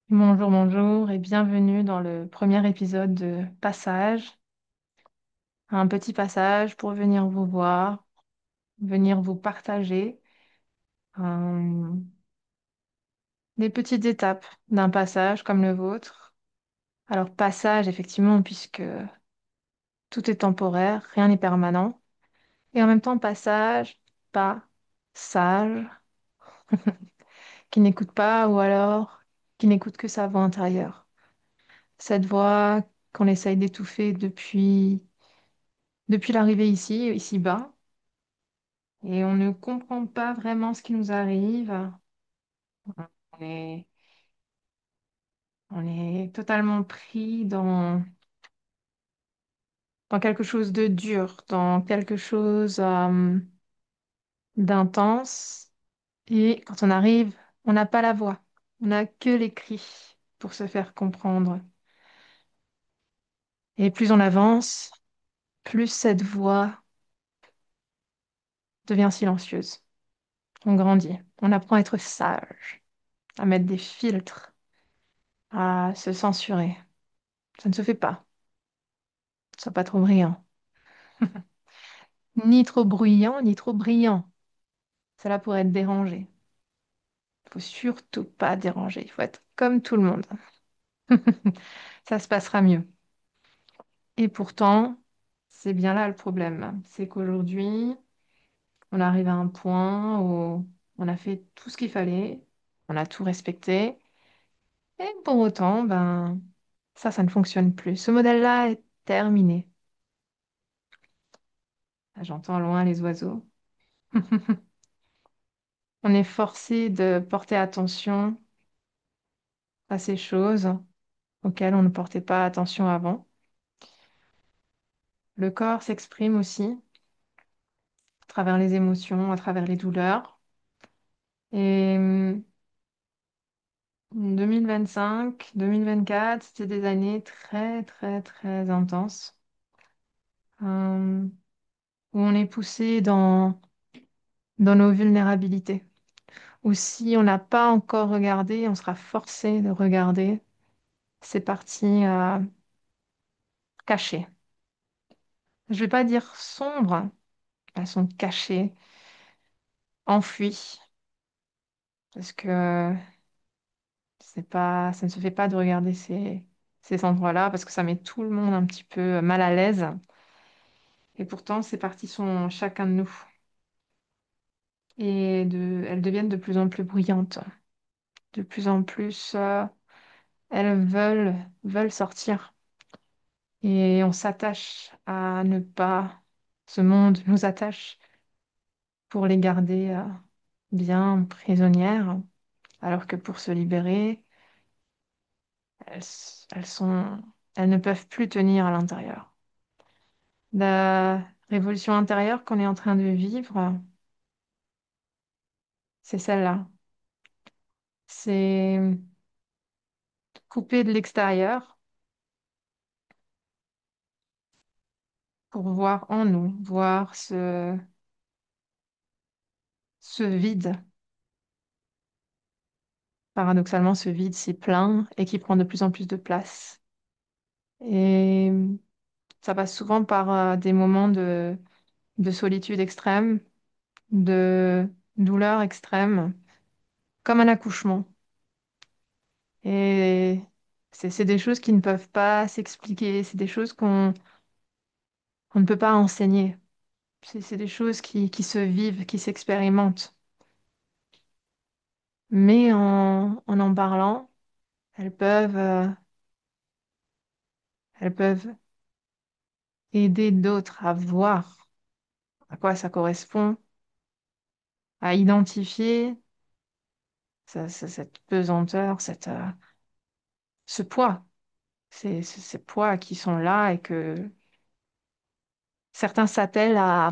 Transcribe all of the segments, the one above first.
Bonjour, bonjour et bienvenue dans le premier épisode de Passage. Un petit passage pour venir vous voir, venir vous partager euh, des petites étapes d'un passage comme le vôtre. Alors passage, effectivement, puisque tout est temporaire, rien n'est permanent. Et en même temps passage, pas sage, qui n'écoute pas ou alors qui n'écoute que sa voix intérieure. Cette voix qu'on essaye d'étouffer depuis l'arrivée ici-bas. Et on ne comprend pas vraiment ce qui nous arrive. On est, on est totalement pris dans quelque chose de dur, dans quelque chose d'intense. Et quand on arrive, on n'a pas la voix. On n'a que les cris pour se faire comprendre. Et plus on avance, plus cette voix devient silencieuse. On grandit. On apprend à être sage, à mettre des filtres, à se censurer. Ça ne se fait pas. Sois pas trop brillant. Ni trop bruyant, ni trop brillant. Cela pourrait être dérangé. Il faut surtout pas déranger. Il faut être comme tout le monde. Ça se passera mieux. Et pourtant, c'est bien là le problème. C'est qu'aujourd'hui, on arrive à un point où on a fait tout ce qu'il fallait, on a tout respecté, et pour autant, ça ne fonctionne plus. Ce modèle-là est terminé. Ah, j'entends loin les oiseaux. On est forcé de porter attention à ces choses auxquelles on ne portait pas attention avant. Le corps s'exprime aussi à travers les émotions, à travers les douleurs. Et 2025, 2024, c'était des années très, très, très intenses, où on est poussé dans nos vulnérabilités, où si on n'a pas encore regardé, on sera forcé de regarder ces parties cachées. Je ne vais pas dire sombres, elles sont cachées, enfouies, parce que c'est pas, ça ne se fait pas de regarder ces endroits-là parce que ça met tout le monde un petit peu mal à l'aise. Et pourtant, ces parties sont chacun de nous. Elles deviennent de plus en plus bruyantes. De plus en plus, elles veulent sortir. Et on s'attache à ne pas, ce monde nous attache pour les garder bien prisonnières, alors que pour se libérer, elles, elles sont, elles ne peuvent plus tenir à l'intérieur. La révolution intérieure qu'on est en train de vivre, c'est celle-là. C'est couper de l'extérieur pour voir en nous, voir ce vide. Paradoxalement, ce vide s'y plein et qui prend de plus en plus de place. Et ça passe souvent par des moments de solitude extrême, de douleur extrême, comme un accouchement. Et c'est des choses qui ne peuvent pas s'expliquer, c'est des choses qu'on ne peut pas enseigner. C'est des choses qui se vivent, qui s'expérimentent. Mais en parlant, elles elles peuvent aider d'autres à voir à quoi ça correspond, à identifier cette pesanteur, ce poids, ces poids qui sont là et que certains s'attellent à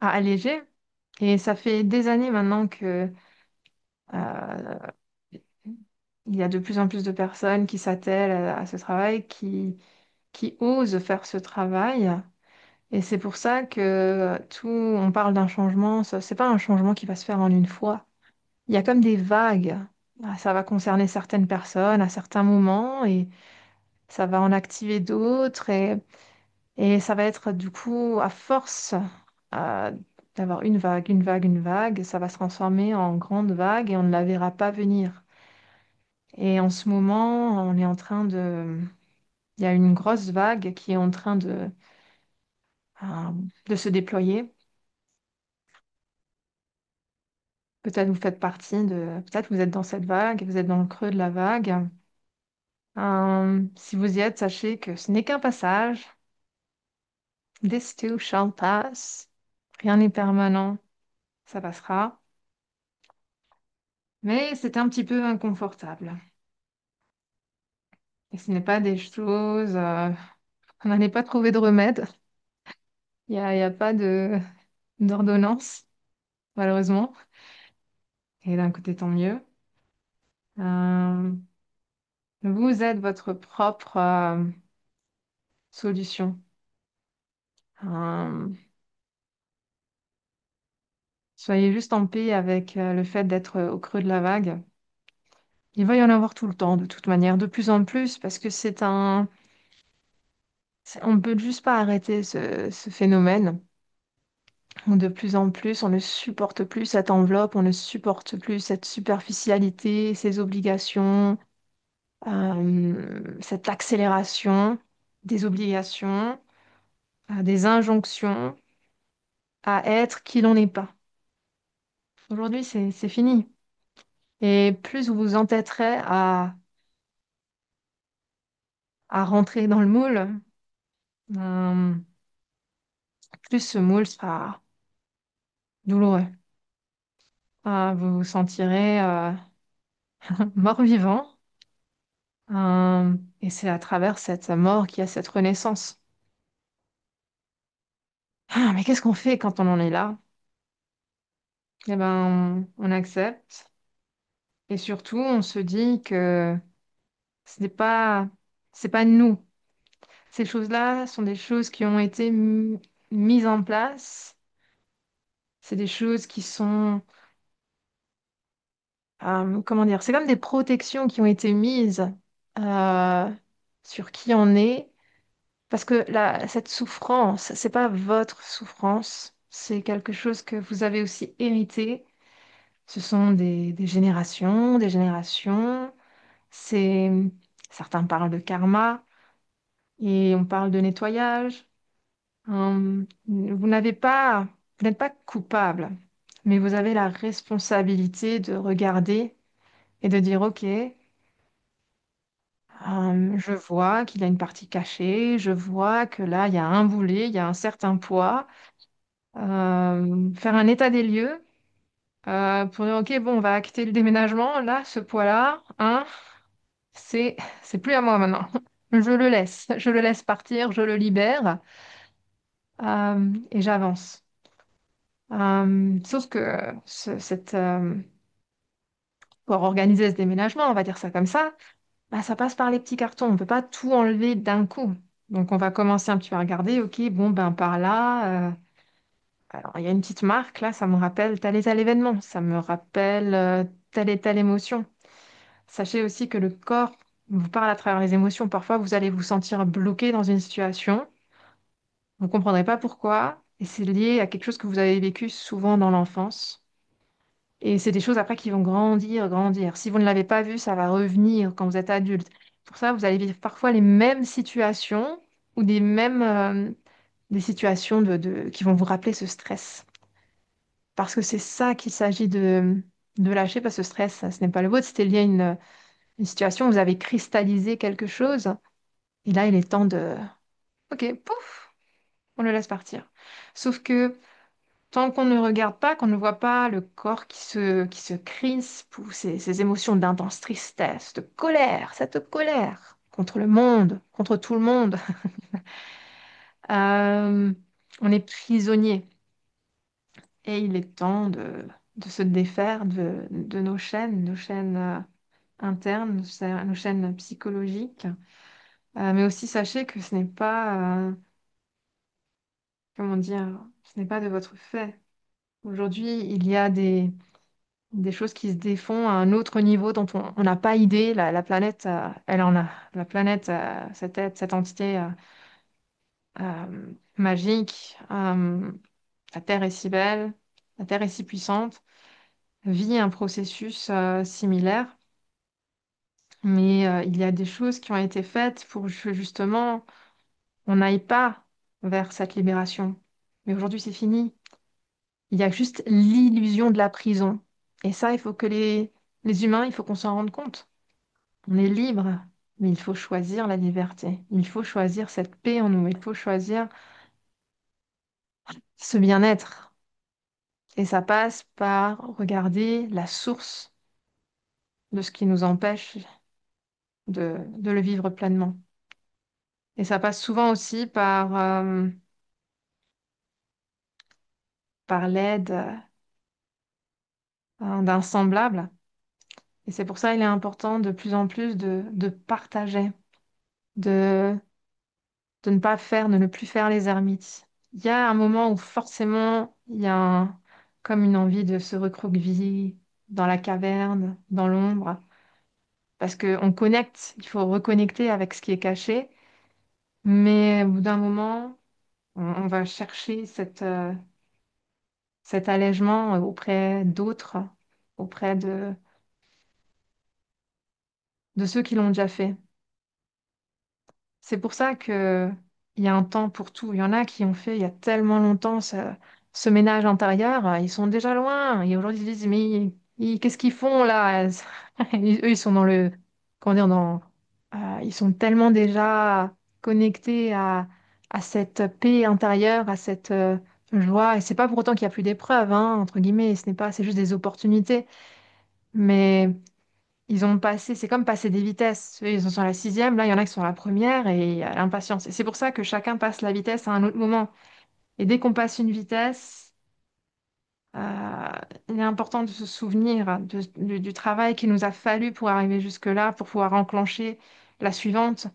alléger. Et ça fait des années maintenant que euh, il y a de plus en plus de personnes qui s'attellent à ce travail, qui osent faire ce travail. Et c'est pour ça que on parle d'un changement, c'est pas un changement qui va se faire en une fois. Il y a comme des vagues Ça va concerner certaines personnes à certains moments et ça va en activer d'autres et ça va être du coup, à force euh, d'avoir une vague, une vague, une vague, ça va se transformer en grande vague et on ne la verra pas venir. Et en ce moment, on est en train de... Il y a une grosse vague qui est en train euh, de se déployer. Peut-être vous faites partie de... Peut-être vous êtes dans cette vague, vous êtes dans le creux de la vague. Si vous y êtes, sachez que ce n'est qu'un passage. This too shall pass. Rien n'est permanent, ça passera. Mais c'est un petit peu inconfortable. Et ce n'est pas des choses... on n'en est pas trouvé de remède. Il y a pas d'ordonnance, malheureusement. Et d'un côté, tant mieux. Euh, vous êtes votre propre solution. Euh, soyez juste en paix avec le fait d'être au creux de la vague. Il va y en avoir tout le temps, de toute manière, de plus en plus, parce que on ne peut juste pas arrêter ce phénomène. Où de plus en plus, on ne supporte plus cette enveloppe, on ne supporte plus cette superficialité, ces obligations, cette accélération des obligations, des injonctions à être qui l'on n'est pas. Aujourd'hui, c'est fini. Et plus vous vous entêterez à rentrer dans le moule, euh, plus ce moule sera douloureux. Vous vous sentirez mort-vivant. Et c'est à travers cette mort qu'il y a cette renaissance. Mais qu'est-ce qu'on fait quand on en est là? Eh ben, on accepte. Et surtout, on se dit que ce n'est pas, c'est pas nous. Ces choses-là sont des choses qui ont été mises en place. C'est des choses qui sont, comment dire, c'est comme des protections qui ont été mises euh, sur qui on est. Parce que cette souffrance, c'est pas votre souffrance, c'est quelque chose que vous avez aussi hérité. Ce sont des générations, des générations. C'est, certains parlent de karma et on parle de nettoyage. Vous n'êtes pas coupable, mais vous avez la responsabilité de regarder et de dire, OK, je vois qu'il y a une partie cachée, je vois que là, il y a un boulet, il y a un certain poids. Faire un état des lieux pour dire, OK, bon, on va acter le déménagement. Là, ce poids-là, hein, c'est plus à moi maintenant. Je le laisse partir, je le libère et j'avance. Sauf que pour organiser ce déménagement, on va dire ça comme ça, bah, ça passe par les petits cartons. On ne peut pas tout enlever d'un coup. Donc, on va commencer un petit peu à regarder. OK, bon, ben par là. Alors, il y a une petite marque, là, ça me rappelle tel et tel événement, ça me rappelle telle et telle émotion. Sachez aussi que le corps vous parle à travers les émotions. Parfois, vous allez vous sentir bloqué dans une situation, vous ne comprendrez pas pourquoi, et c'est lié à quelque chose que vous avez vécu souvent dans l'enfance. Et c'est des choses après qui vont grandir, grandir. Si vous ne l'avez pas vu, ça va revenir quand vous êtes adulte. Pour ça, vous allez vivre parfois les mêmes situations ou des situations qui vont vous rappeler ce stress. Parce que c'est ça qu'il s'agit de lâcher, parce que ce stress, ce n'est pas le vôtre, c'était lié à une situation où vous avez cristallisé quelque chose. Et là, il est temps de... OK, pouf, on le laisse partir. Sauf que tant qu'on ne regarde pas, qu'on ne voit pas le corps qui se crispe, ou ces émotions d'intense tristesse, de colère, cette colère contre le monde, contre tout le monde, euh, on est prisonnier. Et il est temps de se défaire de nos chaînes internes, nos chaînes psychologiques. Mais aussi, sachez que ce n'est pas, comment dire, ce n'est pas de votre fait. Aujourd'hui, il y a des choses qui se défont à un autre niveau dont on n'a pas idée. La planète, elle en a. La planète, cette, cette entité magique, la Terre est si belle, la Terre est si puissante, vit un processus similaire. Mais il y a des choses qui ont été faites pour que justement on n'aille pas vers cette libération. Mais aujourd'hui, c'est fini. Il y a juste l'illusion de la prison. Et ça, il faut que les humains, il faut qu'on s'en rende compte. On est libre, mais il faut choisir la liberté. Il faut choisir cette paix en nous. Il faut choisir ce bien-être. Et ça passe par regarder la source de ce qui nous empêche de le vivre pleinement. Et ça passe souvent aussi par l'aide d'un semblable. Et c'est pour ça qu'il est important de plus en plus de partager, de, de ne pas faire, de ne plus faire les ermites. Il y a un moment où forcément il y a comme une envie de se recroqueviller dans la caverne, dans l'ombre, parce qu'on connecte, il faut reconnecter avec ce qui est caché, mais au bout d'un moment, on va chercher cet allègement auprès d'autres, auprès de ceux qui l'ont déjà fait. C'est pour ça que il y a un temps pour tout. Il y en a qui ont fait il y a tellement longtemps ce ménage intérieur, ils sont déjà loin. Et aujourd'hui, ils se disent, mais qu'est-ce qu'ils font là? Eux, ils sont dans le, comment dire, ils sont tellement déjà connectés à cette paix intérieure, à cette joie. Et c'est pas pour autant qu'il n'y a plus d'épreuves, hein, entre guillemets. Ce n'est pas, c'est juste des opportunités. Mais ils ont passé, c'est comme passer des vitesses. Eux, ils sont sur la sixième, là, il y en a qui sont à la première et il y a l'impatience. Et c'est pour ça que chacun passe la vitesse à un autre moment. Et dès qu'on passe une vitesse, euh, il est important de se souvenir du travail qu'il nous a fallu pour arriver jusque-là, pour pouvoir enclencher la suivante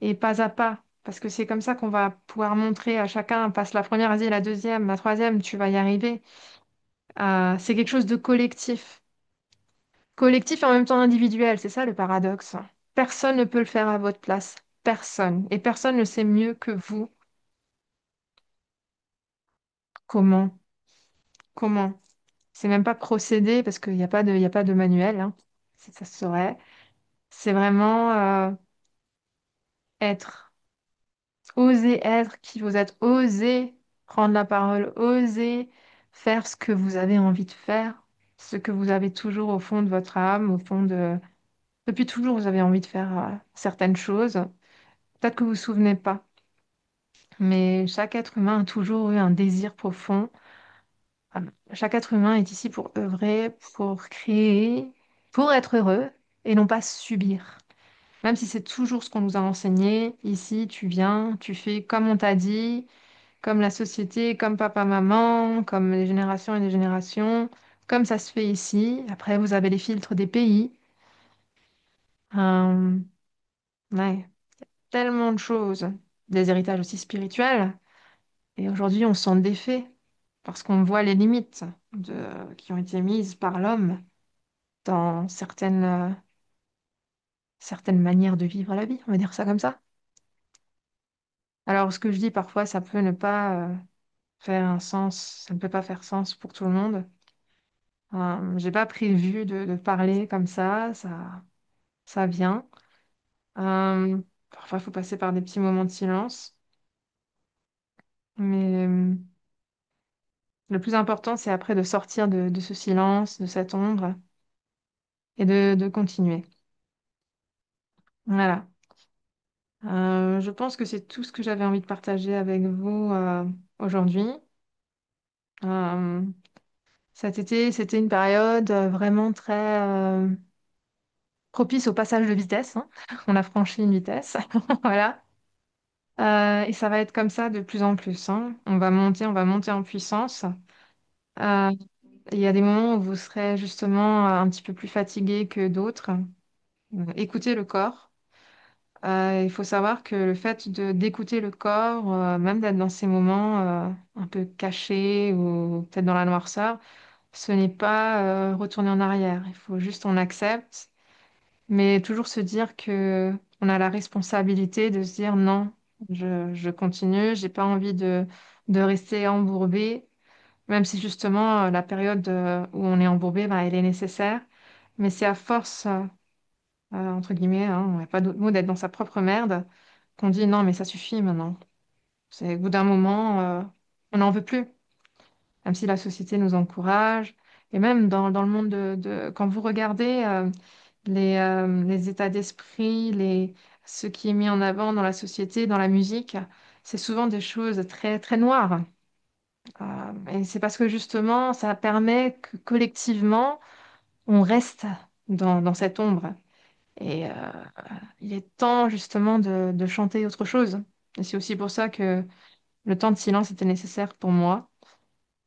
et pas à pas. Parce que c'est comme ça qu'on va pouvoir montrer à chacun, passe la première, vas-y, la deuxième, la troisième, tu vas y arriver. C'est quelque chose de collectif. Collectif et en même temps individuel, c'est ça le paradoxe. Personne ne peut le faire à votre place. Personne. Et personne ne sait mieux que vous comment. Comment. C'est même pas procéder parce qu'il n'y a pas de, il y a pas de manuel, hein. Ça se saurait. C'est vraiment être. Oser être qui vous êtes. Oser prendre la parole. Oser faire ce que vous avez envie de faire. Ce que vous avez toujours au fond de votre âme, au fond de... Depuis toujours, vous avez envie de faire certaines choses. Peut-être que vous vous souvenez pas. Mais chaque être humain a toujours eu un désir profond. Chaque être humain est ici pour œuvrer, pour créer, pour être heureux et non pas subir. Même si c'est toujours ce qu'on nous a enseigné, ici tu viens, tu fais comme on t'a dit, comme la société, comme papa, maman, comme les générations et les générations, comme ça se fait ici. Après, vous avez les filtres des pays. Euh, ouais, tellement de choses. Des héritages aussi spirituels. Et aujourd'hui, on s'en défait parce qu'on voit les limites qui ont été mises par l'homme dans certaines manières de vivre la vie, on va dire ça comme ça. Alors, ce que je dis parfois, ça peut ne pas faire un sens, ça ne peut pas faire sens pour tout le monde. J'ai pas prévu de parler comme ça vient. Euh, Parfois, il faut passer par des petits moments de silence. Mais le plus important, c'est après de sortir de ce silence, de cette ombre, et de continuer. Voilà. Je pense que c'est tout ce que j'avais envie de partager avec vous aujourd'hui. Euh, Cet été, c'était une période vraiment très propice au passage de vitesse, hein. On a franchi une vitesse. Voilà. Et ça va être comme ça de plus en plus, hein. On va monter en puissance. Euh, il y a des moments où vous serez justement un petit peu plus fatigué que d'autres. Écoutez le corps. Il faut savoir que le fait d'écouter le corps, même d'être dans ces moments un peu cachés ou peut-être dans la noirceur, ce n'est pas retourner en arrière. Il faut juste on accepte, mais toujours se dire que on a la responsabilité de se dire non, je continue, j'ai pas envie de rester embourbé, même si justement la période où on est embourbé, ben, elle est nécessaire. Mais c'est à force, entre guillemets, hein, on n'a pas d'autre mot, d'être dans sa propre merde, qu'on dit non, mais ça suffit maintenant. C'est au bout d'un moment, on n'en veut plus, même si la société nous encourage. Et même dans le monde quand vous regardez les états d'esprit, ce qui est mis en avant dans la société, dans la musique, c'est souvent des choses très, très noires. Et c'est parce que justement, ça permet que collectivement, on reste dans cette ombre. Et il est temps justement de chanter autre chose. Et c'est aussi pour ça que le temps de silence était nécessaire pour moi.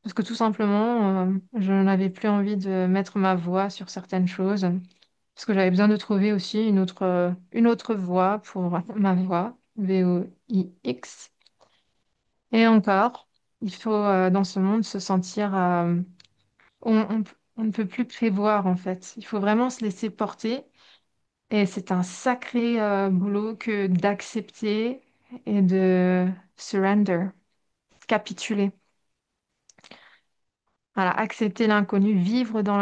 Parce que tout simplement, je n'avais plus envie de mettre ma voix sur certaines choses. Parce que j'avais besoin de trouver aussi une autre voix pour ma voix, VOIX. Et encore, il faut dans ce monde se sentir... on ne peut plus prévoir en fait. Il faut vraiment se laisser porter. Et c'est un sacré boulot que d'accepter et de surrender, capituler. Voilà, accepter l'inconnu, vivre dans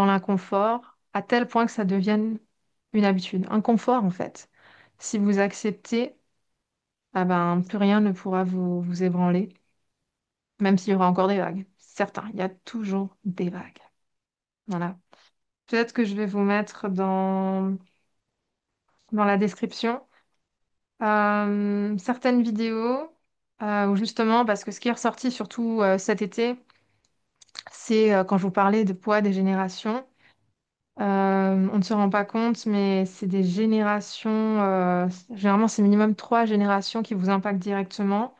l'inconfort, à tel point que ça devienne une habitude, un confort en fait. Si vous acceptez, ah ben, plus rien ne pourra vous ébranler, même s'il y aura encore des vagues. Certain, il y a toujours des vagues. Voilà. Peut-être que je vais vous mettre dans la description certaines vidéos où justement, parce que ce qui est ressorti surtout cet été, c'est quand je vous parlais de poids des générations. On ne se rend pas compte, mais c'est des générations, généralement c'est minimum 3 générations qui vous impactent directement.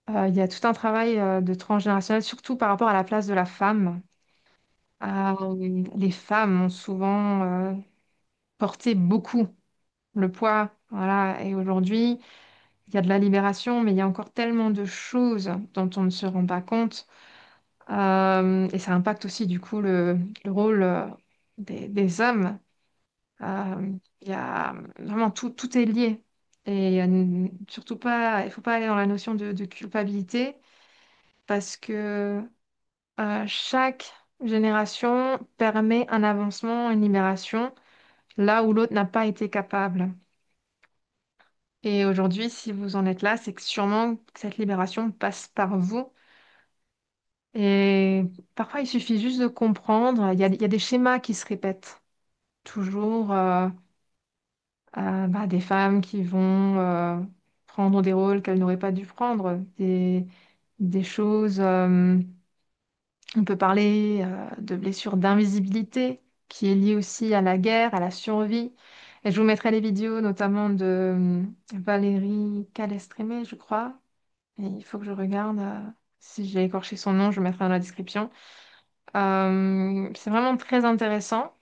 Il y a tout un travail de transgénérationnel, surtout par rapport à la place de la femme. Les femmes ont souvent porté beaucoup le poids, voilà, et aujourd'hui, il y a de la libération, mais il y a encore tellement de choses dont on ne se rend pas compte. Et ça impacte aussi du coup le rôle des hommes. Il y a vraiment tout est lié. Et surtout pas, il faut pas aller dans la notion de culpabilité parce que chaque génération permet un avancement, une libération, là où l'autre n'a pas été capable. Et aujourd'hui, si vous en êtes là, c'est que sûrement que cette libération passe par vous. Et parfois, il suffit juste de comprendre. Il y a des schémas qui se répètent. Toujours bah, des femmes qui vont prendre des rôles qu'elles n'auraient pas dû prendre. Des choses. On peut parler de blessures d'invisibilité qui est liée aussi à la guerre, à la survie. Et je vous mettrai les vidéos notamment de Valérie Calestrémé, je crois. Et il faut que je regarde si j'ai écorché son nom, je le mettrai dans la description. C'est vraiment très intéressant.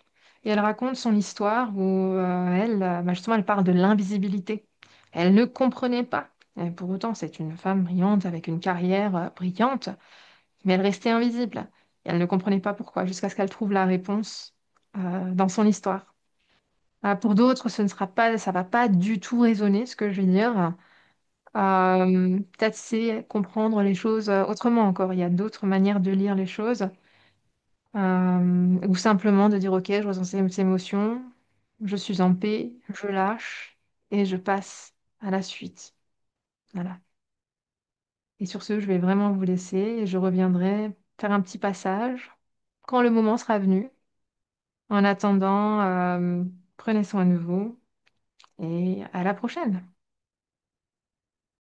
Et elle raconte son histoire où elle, bah, justement, elle parle de l'invisibilité. Elle ne comprenait pas. Et pour autant, c'est une femme brillante avec une carrière brillante, mais elle restait invisible. Et elle ne comprenait pas pourquoi, jusqu'à ce qu'elle trouve la réponse dans son histoire. Pour d'autres, ce ne sera pas, ça va pas du tout résonner, ce que je vais dire. Peut-être c'est comprendre les choses autrement encore. Il y a d'autres manières de lire les choses. Ou simplement de dire, OK, je ressens ces émotions, je suis en paix, je lâche et je passe à la suite. Voilà. Et sur ce, je vais vraiment vous laisser et je reviendrai faire un petit passage quand le moment sera venu. En attendant, prenez soin de vous et à la prochaine.